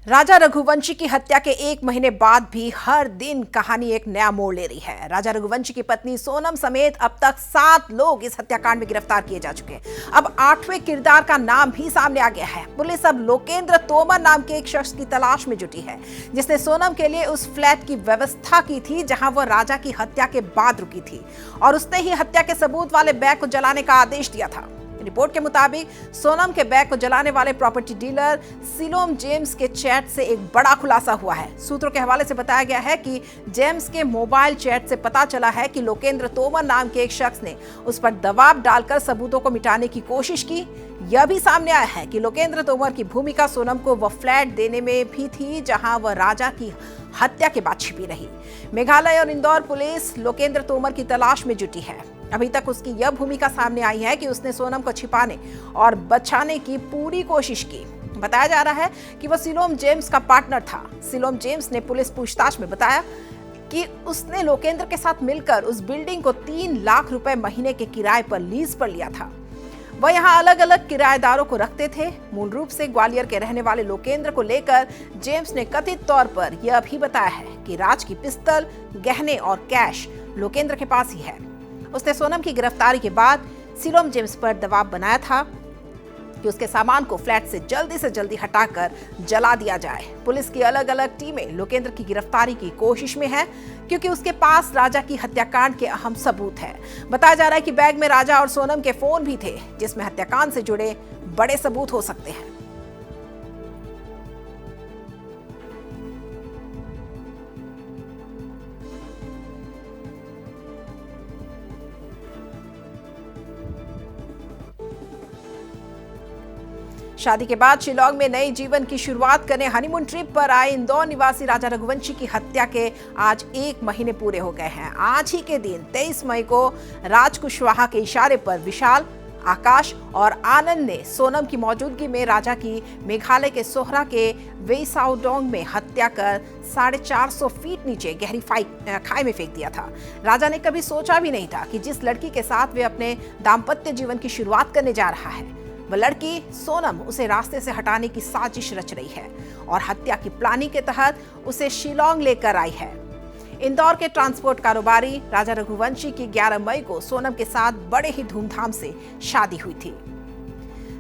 राजा रघुवंशी की हत्या के 1 महीने बाद भी हर दिन कहानी एक नया मोड़ ले रही है। राजा रघुवंशी की पत्नी सोनम समेत अब तक 7 लोग इस हत्याकांड में गिरफ्तार किए जा चुके हैं। अब 8वें किरदार का नाम भी सामने आ गया है। पुलिस अब लोकेंद्र तोमर नाम के एक शख्स की तलाश में जुटी है, जिसने सोनम के लिए उस फ्लैट की व्यवस्था की थी जहां वह राजा की हत्या के बाद रुकी थी, और उसने ही हत्या के सबूत वाले बैग को जलाने का आदेश दिया था। रिपोर्ट के मुताबिक सोनम के बैग को जलाने वाले प्रॉपर्टी डीलर सिलोम जेम्स के चैट से एक बड़ा खुलासा हुआ है। सूत्रों के हवाले से बताया गया है कि जेम्स के मोबाइल चैट से पता चला है कि लोकेंद्र तोमर नाम के एक शख्स ने उस पर दबाव डालकर सबूतों को मिटाने की कोशिश की। यह भी सामने आया है कि लोकेंद्र तोमर की भूमिका सोनम को वह फ्लैट देने में भी थी जहां वह राजा की हत्या के बाद छिपी रही। मेघालय और इंदौर पुलिस लोकेंद्र तोमर की तलाश में जुटी है। अभी तक उसकी यह भूमिका सामने आई है कि उसने सोनम को छिपाने और बचाने की पूरी कोशिश की। बताया जा रहा है कि वह सिलोम जेम्स का पार्टनर था। सिलोम जेम्स ने पुलिस पूछताछ में बताया कि उसने लोकेंद्र के साथ मिलकर उस बिल्डिंग को 3 लाख रुपए महीने के किराए पर लीज पर लिया था। वह यहाँ अलग अलग किराएदारों को रखते थे। मूल रूप से ग्वालियर के रहने वाले लोकेंद्र को लेकर जेम्स ने कथित तौर पर यह भी बताया है कि राज की पिस्तौल, गहने और कैश लोकेंद्र के पास ही है। उसने सोनम की गिरफ्तारी के बाद सिलोम जेम्स पर दबाव बनाया था कि उसके सामान को फ्लैट से जल्दी हटाकर जला दिया जाए। पुलिस की अलग अलग टीमें लोकेंद्र की गिरफ्तारी की कोशिश में है, क्योंकि उसके पास राजा की हत्याकांड के अहम सबूत है। बताया जा रहा है कि बैग में राजा और सोनम के फोन भी थे, जिसमें हत्याकांड से जुड़े बड़े सबूत हो सकते हैं। शादी के बाद शिलांग में नए जीवन की शुरुआत करने हनीमून ट्रिप पर आए इंदौर निवासी राजा रघुवंशी की हत्या के आज 1 महीने पूरे हो गए हैं। आज ही के दिन 23 मई को राज कुशवाहा के इशारे पर विशाल, आकाश और आनंद ने सोनम की मौजूदगी में राजा की मेघालय के सोहरा के वेसाउडोंग में हत्या कर 450 फीट नीचे गहरी खाई में फेंक दिया था। राजा ने कभी सोचा भी नहीं था कि जिस लड़की के साथ वे अपने दाम्पत्य जीवन की शुरुआत करने जा रहा है, वह लड़की सोनम उसे रास्ते से हटाने की साजिश रच रही है और हत्या की प्लानिंग के तहत उसे शिलांग लेकर आई है। इंदौर के ट्रांसपोर्ट कारोबारी राजा रघुवंशी की 11 मई को सोनम के साथ बड़े ही धूमधाम से शादी हुई थी।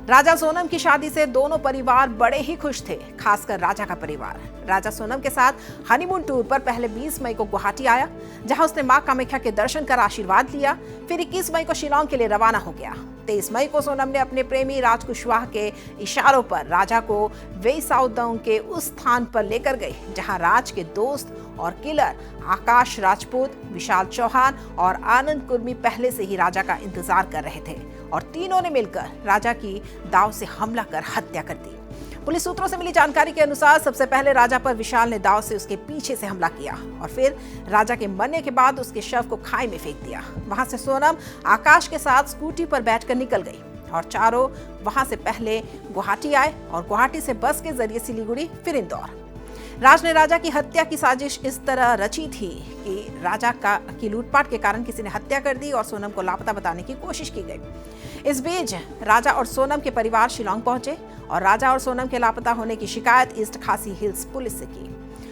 राजा सोनम की शादी से दोनों परिवार बड़े ही खुश थे, खासकर राजा का परिवार। राजा सोनम के साथ हनीमून टूर पर पहले 20 मई को गुवाहाटी आया, जहां उसने मां कामाख्या के दर्शन कर आशीर्वाद लिया। फिर 21 मई को शिलांग के लिए रवाना हो गया। 23 मई को सोनम ने अपने प्रेमी राज कुशवाहा के इशारों पर राजा को वेसाउडोंग के उस स्थान पर लेकर गई जहां राज के दोस्त और किलर आकाश राजपूत, विशाल चौहान और आनंद कुर्मी पहले से ही राजा का इंतजार कर रहे थे, और तीनों ने मिलकर राजा की दाव से हमला कर हत्या कर दी। पुलिस सूत्रों से मिली जानकारी के अनुसार सबसे पहले राजा पर विशाल ने दाव से उसके पीछे से हमला किया और फिर राजा के मरने के बाद उसके शव को खाई में फेंक दिया। वहां से सोनम आकाश के साथ स्कूटी पर बैठकर निकल गई और चारों वहां से पहले गुवाहाटी आए और गुवाहाटी से बस के जरिए सिलीगुड़ी, फिर इंदौर। राज ने राजा की हत्या की साजिश इस तरह रची थी कि राजा की लूटपाट के कारण किसी ने हत्या कर दी और सोनम को लापता बताने की कोशिश की गई। इस बीच राजा और सोनम के परिवार शिलांग पहुंचे और राजा और सोनम के लापता होने की शिकायत ईस्ट खासी हिल्स पुलिस से की।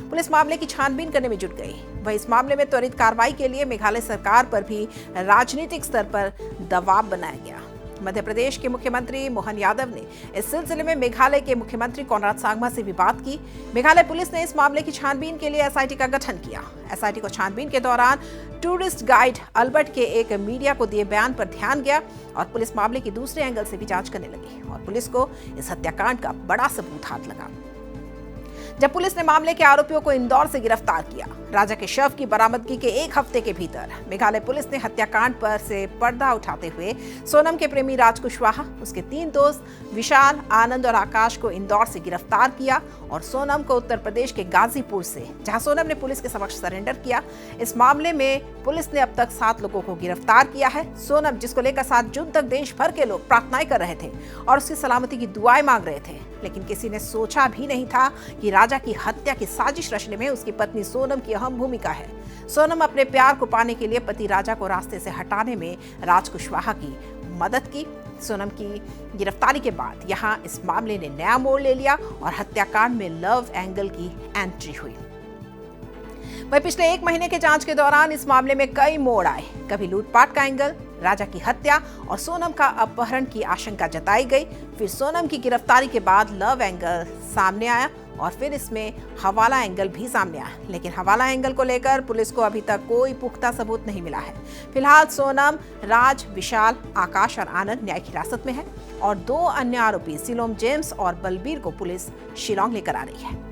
पुलिस मामले की छानबीन करने में जुट गई। वह इस मामले में त्वरित कार्रवाई के लिए मेघालय सरकार पर भी राजनीतिक स्तर पर दबाव बनाया गया। मध्य प्रदेश के मुख्यमंत्री मोहन यादव ने इस सिलसिले में मेघालय के मुख्यमंत्री कोनराड सांगमा से भी बात की। मेघालय पुलिस ने इस मामले की छानबीन के लिए एसआईटी का गठन किया। एसआईटी को छानबीन के दौरान टूरिस्ट गाइड अल्बर्ट के एक मीडिया को दिए बयान पर ध्यान गया और पुलिस मामले की दूसरे एंगल से भी जांच करने लगी और पुलिस को इस हत्याकांड का बड़ा सबूत हाथ लगा। जब पुलिस ने मामले के आरोपियों को इंदौर से गिरफ्तार किया, राजा के शव की बरामदगी के 1 हफ्ते के भीतर मेघालय पुलिस ने हत्याकांड पर से पर्दा उठाते हुए सोनम के प्रेमी राज कुशवाहा, उसके 3 दोस्त विशाल, आनंद और आकाश को इंदौर से गिरफ्तार किया और सोनम को उत्तर प्रदेश के गाजीपुर से, जहां सोनम ने पुलिस के समक्ष सरेंडर किया। इस मामले में पुलिस ने अब तक 7 लोगों को गिरफ्तार किया है। सोनम, जिसको लेकर 7 जून तक देश भर के लोग प्रार्थनाएं कर रहे थे और उसकी सलामती की दुआएं मांग रहे थे, लेकिन किसी ने सोचा भी नहीं था कि राजा की हत्या की साजिश रचने में उसकी पत्नी सोनम की अहम भूमिका है। सोनम अपने प्यार को पाने के लिए पति राजा को रास्ते से हटाने में राज कुशवाहा की मदद की। सोनम की गिरफ्तारी के बाद यहां इस मामले ने नया मोड़ ले लिया और हत्याकांड में लव एंगल की एंट्री हुई। वहीं पिछले 1 महीने के जांच के दौरान इस मामले में कई मोड़ आए। कभी लूटपाट का एंगल, राजा की हत्या और सोनम का अपहरण की आशंका जताई गई। फिर सोनम की गिरफ्तारी के बाद लव एंगल सामने आया और फिर इसमें हवाला एंगल भी सामने आया। लेकिन हवाला एंगल को लेकर पुलिस को अभी तक कोई पुख्ता सबूत नहीं मिला है। फिलहाल सोनम, राज, विशाल, आकाश और आनंद न्यायिक हिरासत में है और 2 अन्य आरोपी सिलोम जेम्स और बलबीर को पुलिस शिलांग लेकर आ रही है।